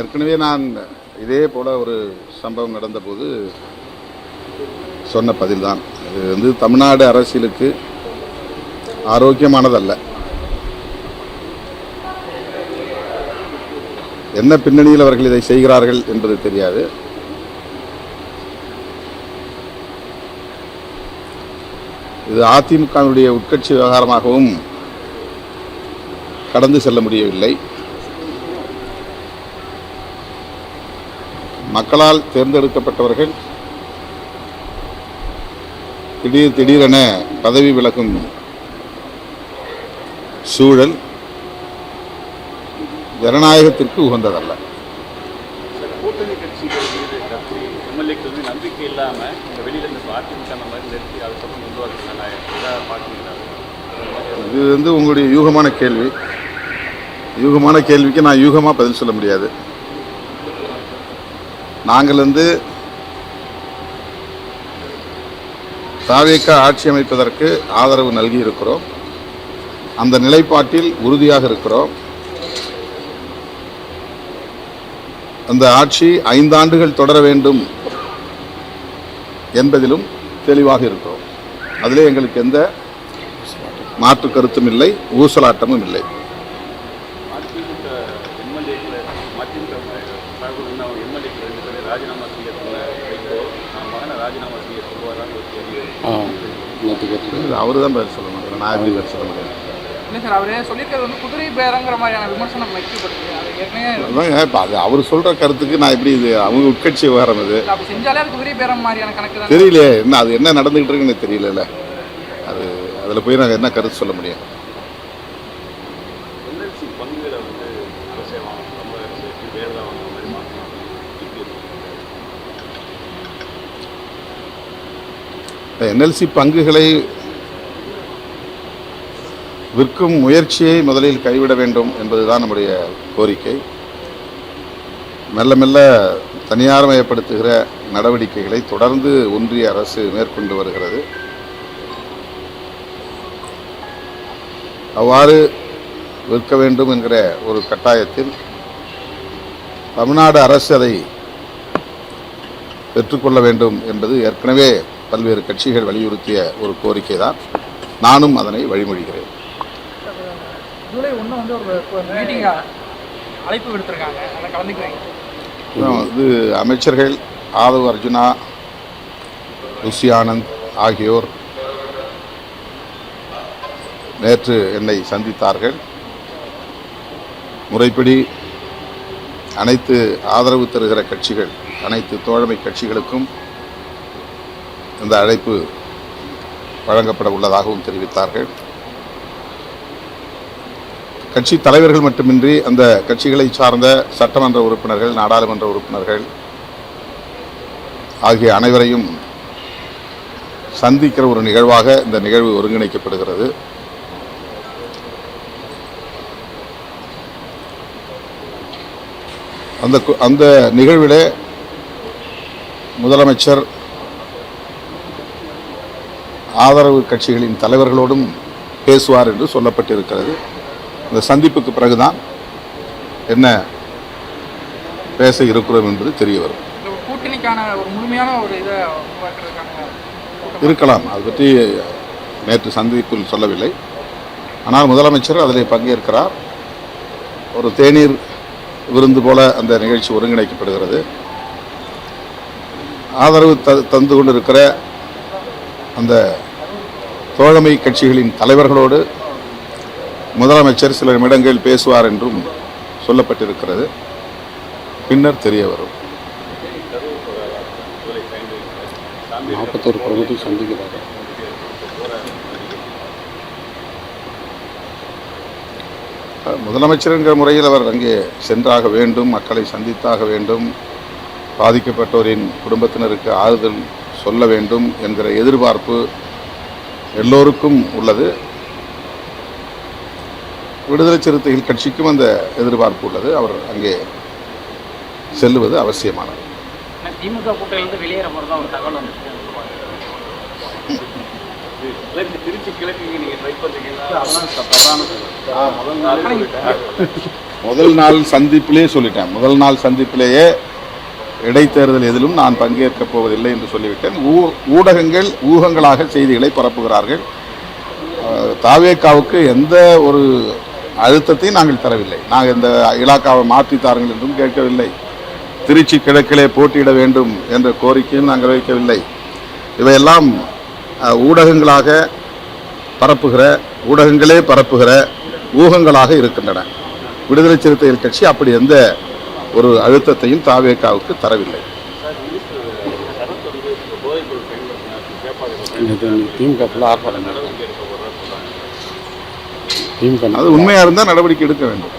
ஏற்கனவே நான் இதே போல ஒரு சம்பவம் நடந்தபோது சொன்ன பதில்தான். இது தமிழ்நாடு அரசியலுக்கு ஆரோக்கியமானதல்ல. என்ன பின்னணியில் அவர்கள் இதை செய்கிறார்கள் என்பது தெரியாது. இது அதிமுகவினுடைய உட்கட்சி விவகாரமாகவும் கடந்து செல்ல முடியவில்லை. மக்களால் தேர்ந்தெடுக்கப்பட்டவர்கள் திடீரென பதவி விலகும் சூழல் ஜனநாயகத்திற்கு உகந்ததல்ல. கூட்டணி கட்சிகள் எம்எல்ஏக்கள் நம்பிக்கை இல்லாமல் வெளியில இந்த அதிமுக அந்த மாதிரி நிறுத்தி அதுக்கப்புறம் கொண்டு வரது இது உங்களுடைய யூகமான கேள்விக்கு நான் யூகமாக பதில் சொல்ல முடியாது. நாங்கள் தாவேக ஆட்சி அமைப்பதற்கு ஆதரவு நல்கி இருக்கிறோம். அந்த நிலைப்பாட்டில் உறுதியாக இருக்கிறோம். அந்த ஆட்சி 5 ஆண்டுகள் தொடர வேண்டும் என்பதிலும் தெளிவாக இருக்கிறோம். அதிலே எங்களுக்கு எந்த மாற்று கருத்தும் இல்லை, ஊசலாட்டமும் இல்லை. அவரு தான் பேர் சொல்ல முடியும், நான் எப்படி பேர் சொல்ல முடியும்? அவர் சொல்ற கருத்துக்கு நான் எப்படி, இது அவங்க உட்கட்சி விவகாரம், இது தெரியல. என்ன அது என்ன நடந்துகிட்டு இருக்குன்னு தெரியல. அது அதில் போய் நாங்கள் என்ன கருத்து சொல்ல முடியும்? என்எல்சி பங்குகளை விற்கும் முயற்சியை முதலில் கைவிட வேண்டும் என்பதுதான் நம்முடைய கோரிக்கை. மெல்ல மெல்ல தனியார்மயப்படுத்துகிற நடவடிக்கைகளை தொடர்ந்து ஒன்றிய அரசு மேற்கொண்டு வருகிறது. அவ்வாறு விற்க வேண்டும் என்கிற ஒரு கட்டாயத்தில் தமிழ்நாடு அரசு அதை பெற்றுக்கொள்ள வேண்டும் என்பது ஏற்கனவே பல்வேறு கட்சிகள் வலியுறுத்திய ஒரு கோரிக்கை தான். நானும் அதனை வழிமொழிகிறேன். இது அமைச்சர்கள் ஆதவ் அர்ஜுனா, ருஷி ஆனந்த் ஆகியோர் நேற்று என்னை சந்தித்தார்கள். முறைப்படி அனைத்து ஆதரவு தருகிற கட்சிகள், அனைத்து தோழமை கட்சிகளுக்கும் இந்த அழைப்பு வழங்கப்பட உள்ளதாகவும் தெரிவித்தார்கள். கட்சி தலைவர்கள் மட்டுமின்றி அந்த கட்சிகளை சார்ந்த சட்டமன்ற உறுப்பினர்கள், நாடாளுமன்ற உறுப்பினர்கள் ஆகிய அனைவரையும் சந்திக்கிற ஒரு நிகழ்வாக இந்த நிகழ்வு ஒருங்கிணைக்கப்படுகிறது. அந்த நிகழ்விலே முதலமைச்சர் ஆதரவு கட்சிகளின் தலைவர்களோடும் பேசுவார் என்று சொல்லப்பட்டிருக்கிறது. இந்த சந்திப்புக்கு பிறகுதான் என்ன பேச இருக்கிறோம் என்பது தெரிய வரும். இருக்கலாம், அது பற்றி நேற்று சந்திப்பில் சொல்லவில்லை. ஆனால் முதலமைச்சர் அதில் பங்கேற்கிறார். ஒரு தேநீர் விருந்து போல அந்த நிகழ்ச்சி ஒருங்கிணைக்கப்படுகிறது. ஆதரவு தந்து கொண்டிருக்கிற அந்த தோழமை கட்சிகளின் தலைவர்களோடு முதலமைச்சர் சில நிமிடங்கள் பேசுவார் என்றும் சொல்லப்பட்டிருக்கிறது. பின்னர் தெரிய வரும். 41 பிரமுகத்தை சந்திக்கிறார். முதலமைச்சர் என்கிற முறையில் அவர் அங்கே சென்றாக வேண்டும், மக்களை சந்தித்தாக வேண்டும், பாதிக்கப்பட்டோரின் குடும்பத்தினருக்கு ஆறுதல் சொல்ல வேண்டும் என்கிற எதிர்பார்ப்பு எல்லோருக்கும் உள்ளது. விடுதலை சிறுத்தைகள் கட்சிக்கும் அந்த எதிர்பார்ப்பு உள்ளது. அவர் அங்கே செல்லுவது அவசியமானது. திமுக கூட்டணியிலிருந்து வெளியேற மாதிரி தான் ஒரு தகவல் வந்துச்சு. திருச்சி கிழக்கு நீங்க ட்ரை பண்றீங்கன்னா அதெல்லாம் தவறான முதல் நாள் சந்திப்பிலே சொல்லிட்டேன். முதல் நாள் சந்திப்பிலேயே இடைத்தேர்தல் எதிலும் நான் பங்கேற்கப் போவதில்லை என்று சொல்லிவிட்டேன். ஊடகங்கள் ஊகங்களாக செய்திகளை பரப்புகிறார்கள். தாவேக்காவுக்கு எந்த ஒரு அழுத்தத்தையும் நாங்கள் தரவில்லை. நாங்கள் இந்த இலாக்காவை மாற்றித்தாருங்கள் என்றும் கேட்கவில்லை. திருச்சி கிழக்கிலே போட்டியிட வேண்டும் என்ற கோரிக்கையும் நாங்கள் வைக்கவில்லை. இவையெல்லாம் ஊடகங்களாக ஊடகங்களே பரப்புகிற ஊகங்களாக இருக்கின்றன. விடுதலை சிறுத்தைகள் கட்சி அப்படி எந்த ஒரு அழுத்தத்தையும் தாவேக்காவுக்கு தரவில்லை. அது உண்மையாக இருந்தால் நடவடிக்கை எடுக்க வேண்டும்.